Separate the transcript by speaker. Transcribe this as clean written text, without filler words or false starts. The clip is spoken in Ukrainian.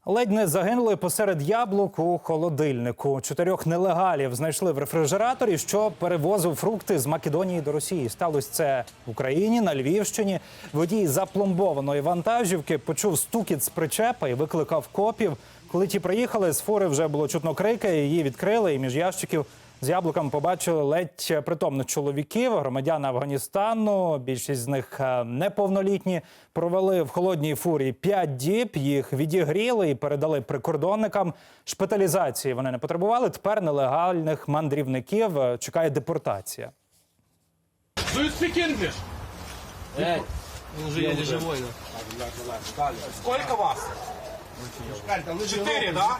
Speaker 1: Ледь не загинули посеред яблук у холодильнику. 4 нелегалів знайшли в рефрижераторі, що перевозив фрукти з Македонії до Росії. Сталося це в Україні, на Львівщині. Водій запломбованої вантажівки почув стукіт з причепа і викликав копів. Коли ті приїхали, з фури вже було чутно крики, її відкрили, і між ящиків з яблуками побачили ледь притомних чоловіків, громадян Афганістану, більшість з них неповнолітні, провели в холодній фурі 5 діб, їх відігріли і передали прикордонникам. Шпиталізації вони не потребували, тепер нелегальних мандрівників чекає депортація.
Speaker 2: Do you speak English?
Speaker 3: Он уже еле живой.
Speaker 2: Сколько вас? 4, да?